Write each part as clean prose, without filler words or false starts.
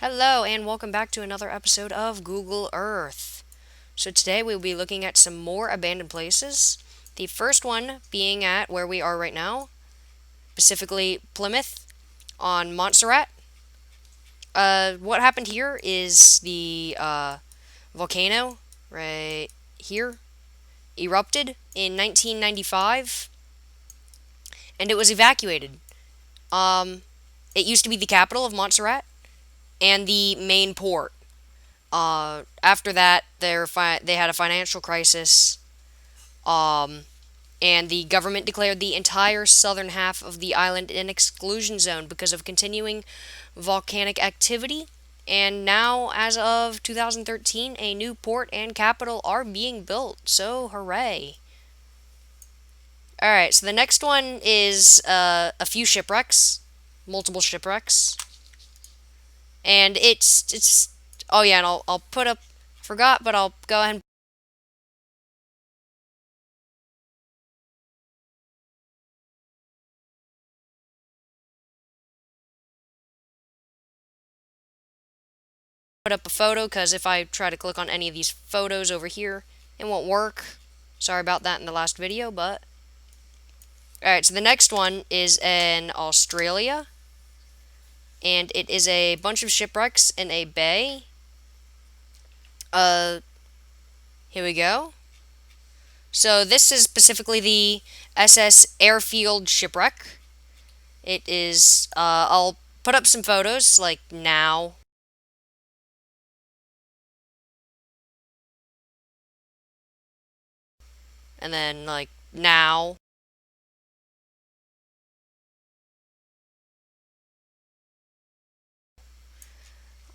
Hello, and welcome back to another episode of Google Earth. So, today we'll be looking at some more abandoned places. The first one being at where we are right now, specifically Plymouth on Montserrat. What happened here is the volcano right here erupted in 1995 and it was evacuated. It used to be the capital of Montserrat and the main port. After that, they had a financial crisis, and the government declared the entire southern half of the island an exclusion zone because of continuing volcanic activity. And now, as of 2013, a new port and capital are being built. So, hooray! Alright, so the next one is a few shipwrecks, multiple shipwrecks. And it's oh yeah, and I'll put up, forgot, but I'll go ahead and put up a photo, because if I try to click on any of these photos over here, it won't work. Sorry about that in the last video, but alright, so the next one is in Australia, and it is a bunch of shipwrecks in a bay. Here we go. So this is specifically the SS Ayrfield shipwreck. It is, I'll put up some photos, like, now. And then, like, now.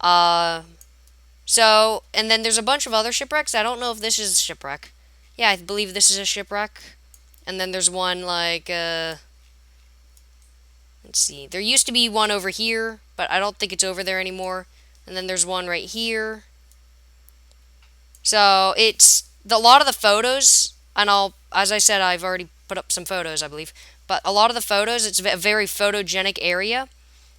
Uh, and then there's a bunch of other shipwrecks. I don't know if this is a shipwreck. Yeah, I believe this is a shipwreck. And then there's one, like, let's see. There used to be one over here, but I don't think it's over there anymore. And then there's one right here. So, a lot of the photos, and as I said, I've already put up some photos, I believe. But a lot of the photos, it's a very photogenic area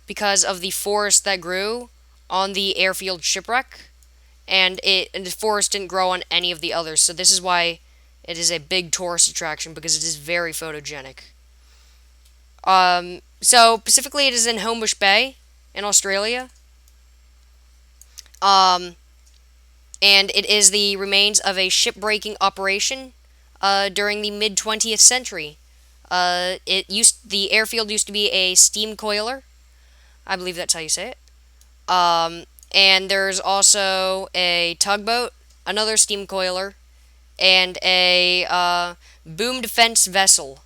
because of the forest that grew on the Ayrfield shipwreck. And the forest didn't grow on any of the others. So this is why it is a big tourist attraction, because it is very photogenic. So specifically, it is in Homebush Bay in Australia. And it is the remains of a shipbreaking operation during the mid 20th century. The airfield used to be a steam coiler. I believe that's how you say it. And there's also a tugboat, another steam coiler, and a boom defense vessel,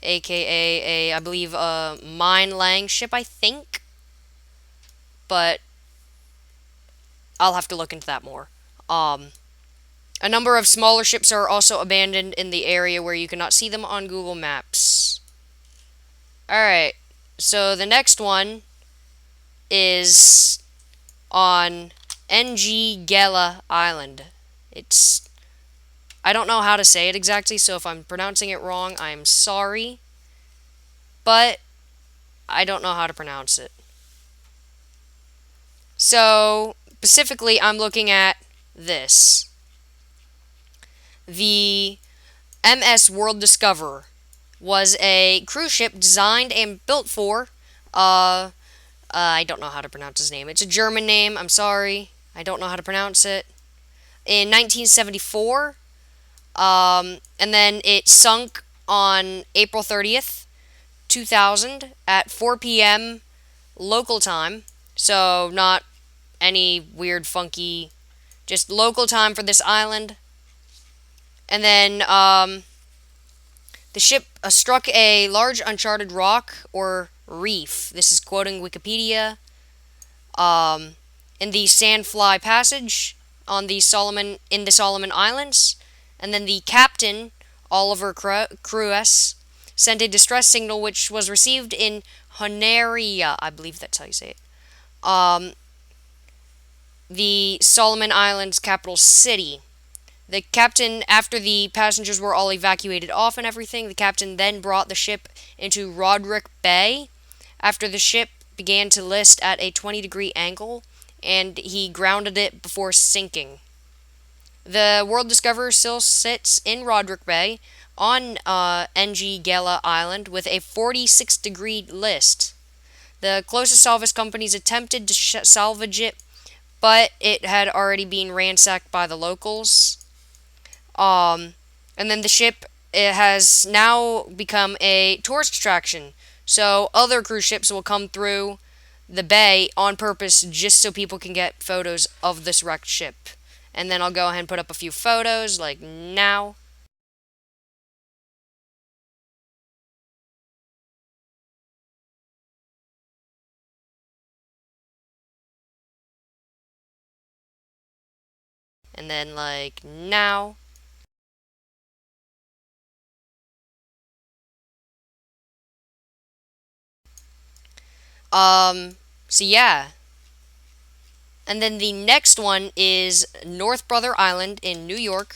aka I believe a mine-laying ship, I think. But I'll have to look into that more. A number of smaller ships are also abandoned in the area where you cannot see them on Google Maps. Alright, so the next one is on Nggela Island. I don't know how to say it exactly, so if I'm pronouncing it wrong, I'm sorry. But I don't know how to pronounce it. So, specifically, I'm looking at this. The MS World Discoverer was a cruise ship designed and built for, I don't know how to pronounce his name. It's a German name, I'm sorry. I don't know how to pronounce it. In 1974, and then it sunk on April 30th, 2000 at 4 p.m. local time. So, not any weird, funky, just local time for this island. And then the ship struck a large uncharted rock or reef. This is quoting Wikipedia. In the Sandfly Passage in the Solomon Islands. And then the captain, Oliver Crues, sent a distress signal which was received in Honeria. I believe that's how you say it. The Solomon Islands capital city. The captain, after the passengers were all evacuated off and everything, the captain then brought the ship into Roderick Bay. After the ship began to list at a 20-degree angle, and he grounded it before sinking. The World Discoverer still sits in Roderick Bay on Nggela Island with a 46-degree list. The closest salvage companies attempted to salvage it, but it had already been ransacked by the locals. And then the ship, it has now become a tourist attraction. So other cruise ships will come through the bay on purpose just so people can get photos of this wrecked ship. And then I'll go ahead and put up a few photos like now. And then like now. So yeah. And then the next one is North Brother Island in New York,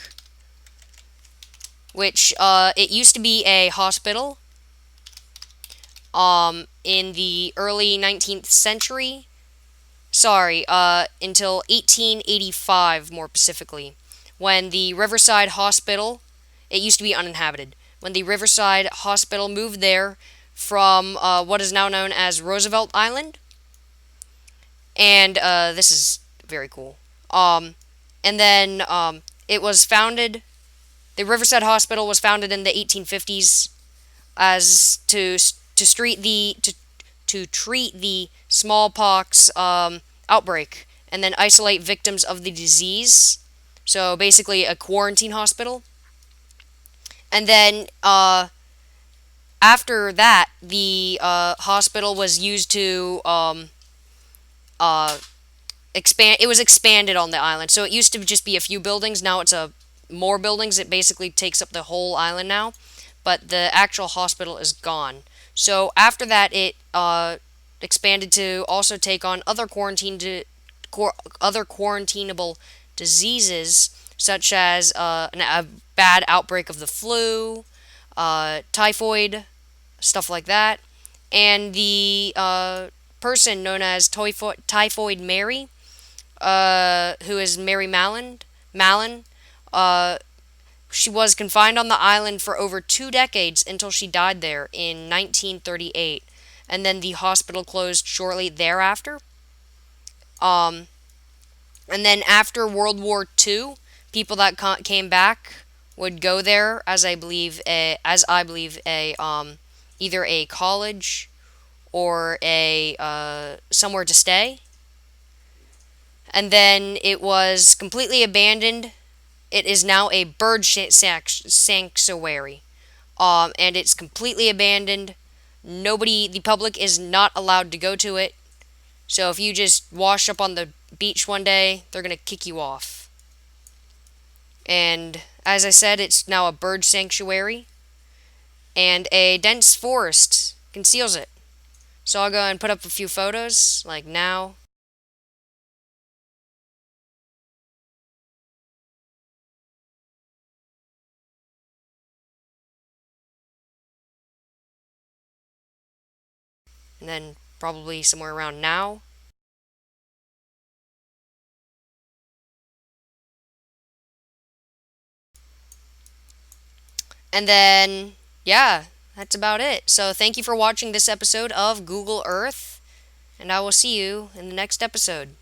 which it used to be a hospital in the early 19th century. Sorry, until 1885 more specifically, when the Riverside Hospital, it used to be uninhabited. When the Riverside Hospital moved there from what is now known as Roosevelt Island, and this is very cool. And then it was founded. The Riverside Hospital was founded in the 1850s as to treat the smallpox outbreak and then isolate victims of the disease. So basically, a quarantine hospital. And then after that, the hospital was used to uh, expand. It was expanded on the island. So it used to just be a few buildings. Now it's more buildings. It basically takes up the whole island now. But the actual hospital is gone. So after that, it expanded to also take on other quarantinable diseases, such as a bad outbreak of the flu, typhoid, stuff like that. And the person known as Typhoid Mary, who is Mary Mallon, uh, she was confined on the island for over 2 decades until she died there in 1938, and then the hospital closed shortly thereafter. Um, and then after World War II, people that came back would go there as I believe a either a college or a somewhere to stay. And then it was completely abandoned. It is now a bird sanctuary, and it's completely abandoned. The public is not allowed to go to it. So if you just wash up on the beach one day, they're gonna kick you off. And as I said, it's now a bird sanctuary, and a dense forest conceals it. So I'll go and put up a few photos, like now. And then probably somewhere around now. And then, yeah, that's about it. So thank you for watching this episode of Google Earth, and I will see you in the next episode.